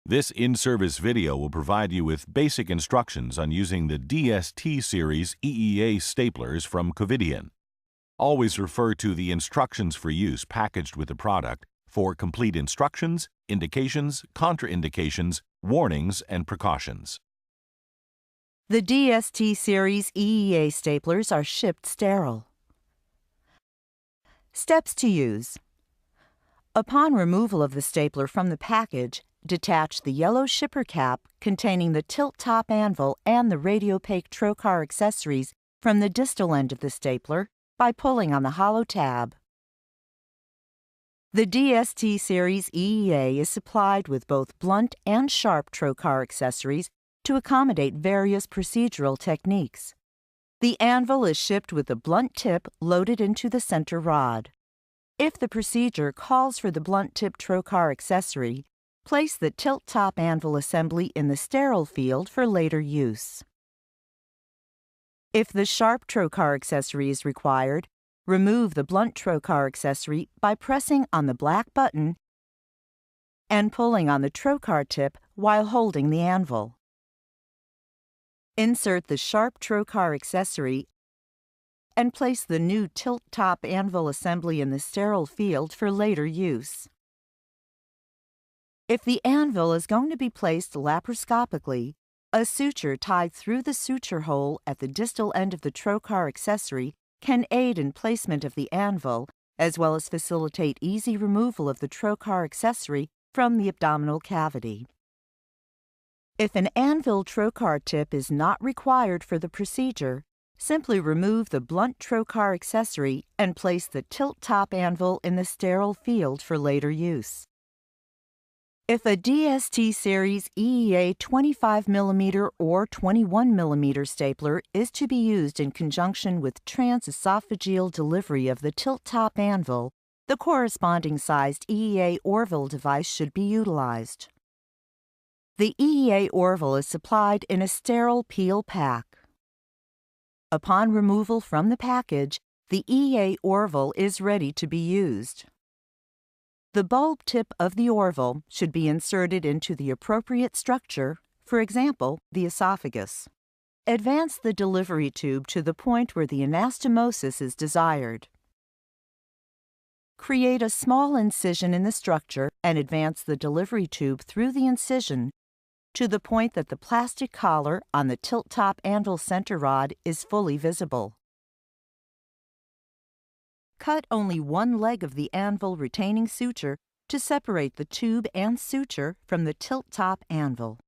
This in-service video will provide you with basic instructions on using the DST Series EEA Staplers from Covidien. Always refer to the instructions for use packaged with the product for complete instructions, indications, contraindications, warnings, and precautions. The DST Series EEA staplers are shipped sterile. Steps to use. Upon removal of the stapler from the package, detach the yellow shipper cap containing the tilt-top anvil and the radiopaque trocar accessories from the distal end of the stapler by pulling on the hollow tab. The DST Series EEA is supplied with both blunt and sharp trocar accessories to accommodate various procedural techniques. The anvil is shipped with the blunt tip loaded into the center rod. If the procedure calls for the blunt tip trocar accessory, place the tilt-top anvil assembly in the sterile field for later use. If the sharp trocar accessory is required, remove the blunt trocar accessory by pressing on the black button and pulling on the trocar tip while holding the anvil. Insert the sharp trocar accessory and place the new tilt-top anvil assembly in the sterile field for later use. If the anvil is going to be placed laparoscopically, a suture tied through the suture hole at the distal end of the trocar accessory can aid in placement of the anvil, as well as facilitate easy removal of the trocar accessory from the abdominal cavity. If an anvil trocar tip is not required for the procedure, simply remove the blunt trocar accessory and place the tilt-top anvil in the sterile field for later use. If a DST Series EEA 25mm or 21mm stapler is to be used in conjunction with transesophageal delivery of the tilt-top anvil, the corresponding sized EEA Orville device should be utilized. The EEA Orville is supplied in a sterile peel pack. Upon removal from the package, the EEA Orville is ready to be used. The bulb tip of the Orville should be inserted into the appropriate structure, for example, the esophagus. Advance the delivery tube to the point where the anastomosis is desired. Create a small incision in the structure and advance the delivery tube through the incision to the point that the plastic collar on the tilt-top anvil center rod is fully visible. Cut only one leg of the anvil retaining suture to separate the tube and suture from the tilt-top anvil.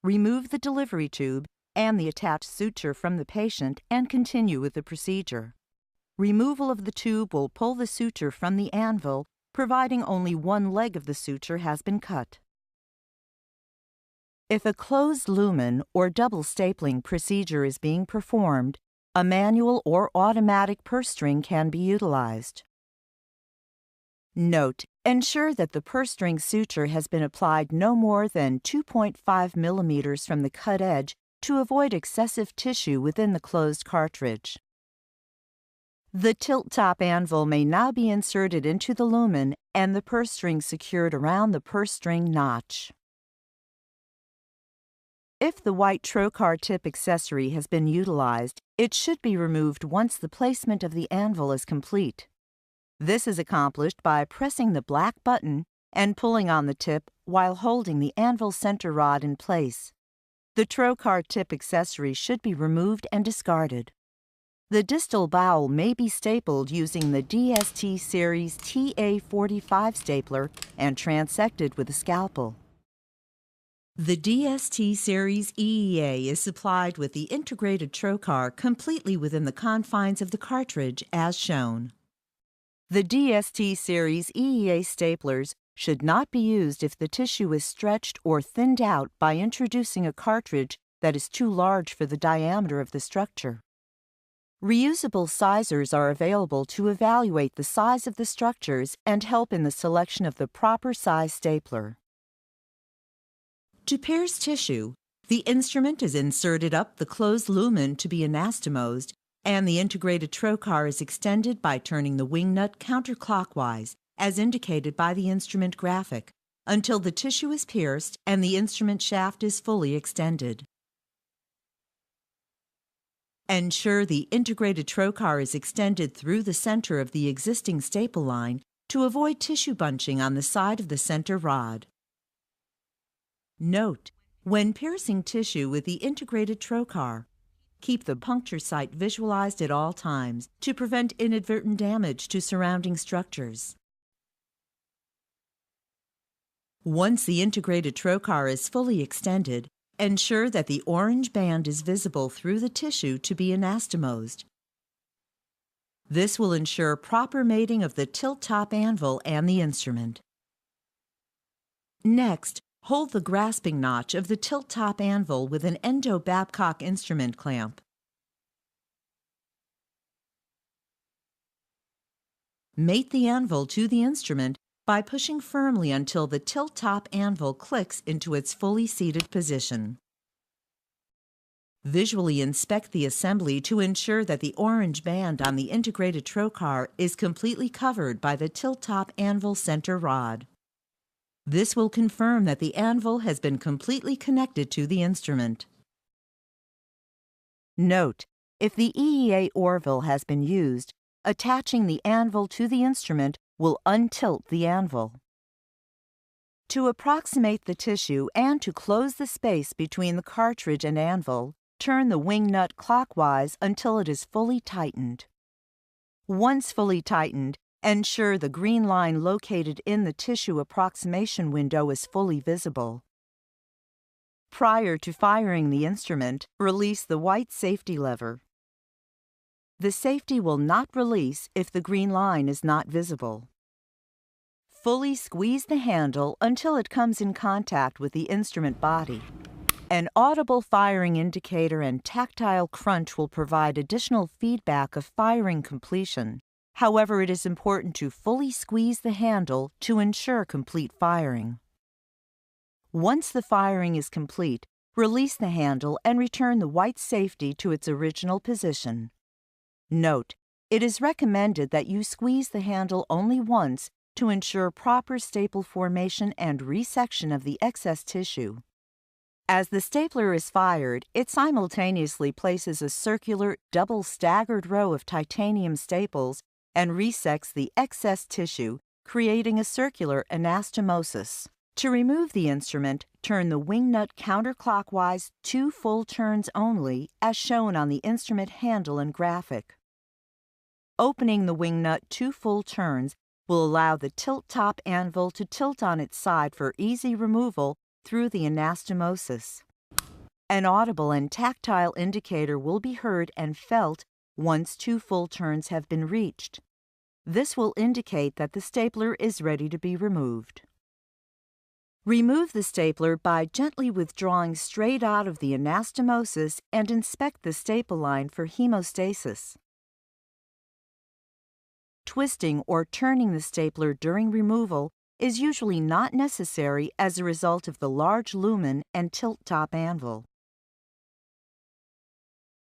Remove the delivery tube and the attached suture from the patient and continue with the procedure. Removal of the tube will pull the suture from the anvil, providing only one leg of the suture has been cut. If a closed lumen or double stapling procedure is being performed, a manual or automatic purse string can be utilized. Note: ensure that the purse string suture has been applied no more than 2.5 millimeters from the cut edge to avoid excessive tissue within the closed cartridge. The tilt-top anvil may now be inserted into the lumen and the purse string secured around the purse string notch. If the white trocar tip accessory has been utilized, it should be removed once the placement of the anvil is complete. This is accomplished by pressing the black button and pulling on the tip while holding the anvil center rod in place. The trocar tip accessory should be removed and discarded. The distal bowel may be stapled using the DST Series TA45 stapler and transected with a scalpel. The DST Series EEA is supplied with the integrated trocar completely within the confines of the cartridge as shown. The DST Series EEA staplers should not be used if the tissue is stretched or thinned out by introducing a cartridge that is too large for the diameter of the structure. Reusable sizers are available to evaluate the size of the structures and help in the selection of the proper size stapler. To pierce tissue, the instrument is inserted up the closed lumen to be anastomosed, and the integrated trocar is extended by turning the wing nut counterclockwise, as indicated by the instrument graphic. until the tissue is pierced and the instrument shaft is fully extended. Ensure the integrated trocar is extended through the center of the existing staple line to avoid tissue bunching on the side of the center rod. Note: when piercing tissue with the integrated trocar, keep the puncture site visualized at all times to prevent inadvertent damage to surrounding structures. Once the integrated trocar is fully extended, ensure that the orange band is visible through the tissue to be anastomosed. This will ensure proper mating of the tilt-top anvil and the instrument. Next, hold the grasping notch of the tilt-top anvil with an endo-Babcock instrument clamp. Mate the anvil to the instrument by pushing firmly until the tilt-top anvil clicks into its fully seated position. Visually inspect the assembly to ensure that the orange band on the integrated trocar is completely covered by the tilt-top anvil center rod. This will confirm that the anvil has been completely connected to the instrument. Note: if the EEA Orville has been used, attaching the anvil to the instrument will untilt the anvil. To approximate the tissue and to close the space between the cartridge and anvil, turn the wing nut clockwise until it is fully tightened. Once fully tightened, ensure the green line located in the tissue approximation window is fully visible. Prior to firing the instrument, release the white safety lever. The safety will not release if the green line is not visible. Fully squeeze the handle until it comes in contact with the instrument body. An audible firing indicator and tactile crunch will provide additional feedback of firing completion. However, it is important to fully squeeze the handle to ensure complete firing. Once the firing is complete, release the handle and return the white safety to its original position. Note: it is recommended that you squeeze the handle only once to ensure proper staple formation and resection of the excess tissue. As the stapler is fired, it simultaneously places a circular, double staggered row of titanium staples and resects the excess tissue, creating a circular anastomosis. To remove the instrument, turn the wing nut counterclockwise 2 full turns only, as shown on the instrument handle and graphic. Opening the wing nut 2 full turns will allow the tilt-top anvil to tilt on its side for easy removal through the anastomosis. An audible and tactile indicator will be heard and felt once 2 full turns have been reached. This will indicate that the stapler is ready to be removed. Remove the stapler by gently withdrawing straight out of the anastomosis and inspect the staple line for hemostasis. Twisting or turning the stapler during removal is usually not necessary as a result of the large lumen and tilt-top anvil.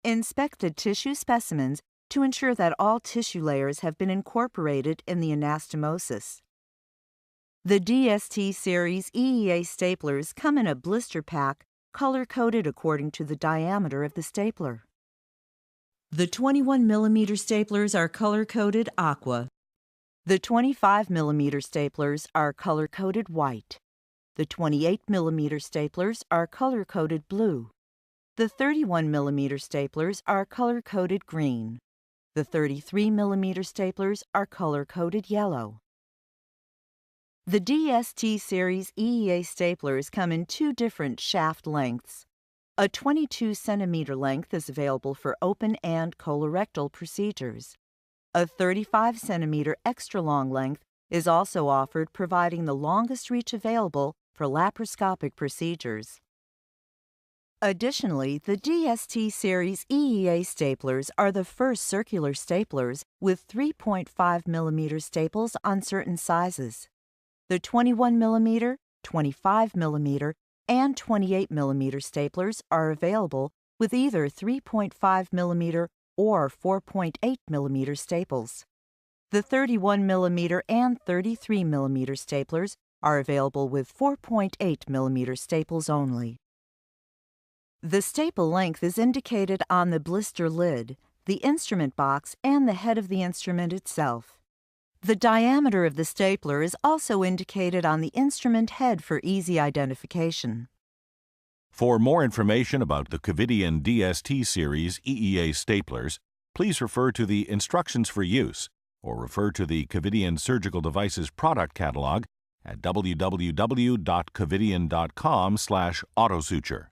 Inspect the tissue specimens to ensure that all tissue layers have been incorporated in the anastomosis. The DST Series EEA Staplers come in a blister pack color-coded according to the diameter of the stapler. The 21mm staplers are color-coded aqua. The 25mm staplers are color-coded white. The 28mm staplers are color-coded blue. The 31mm staplers are color-coded green. The 33mm staplers are color-coded yellow. The DST Series EEA staplers come in 2 different shaft lengths. A 22 cm length is available for open and colorectal procedures. A 35 cm extra long length is also offered, providing the longest reach available for laparoscopic procedures. Additionally, the DST Series EEA staplers are the first circular staplers with 3.5 mm staples on certain sizes. The 21mm, 25mm, and 28mm staplers are available with either 3.5mm or 4.8mm staples. The 31mm and 33mm staplers are available with 4.8 millimeter staples only. The staple length is indicated on the blister lid, the instrument box, and the head of the instrument itself. The diameter of the stapler is also indicated on the instrument head for easy identification. For more information about the Covidien DST Series EEA Staplers, please refer to the Instructions for Use or refer to the Covidien Surgical Devices product catalog at www.covidien.com/autosuture.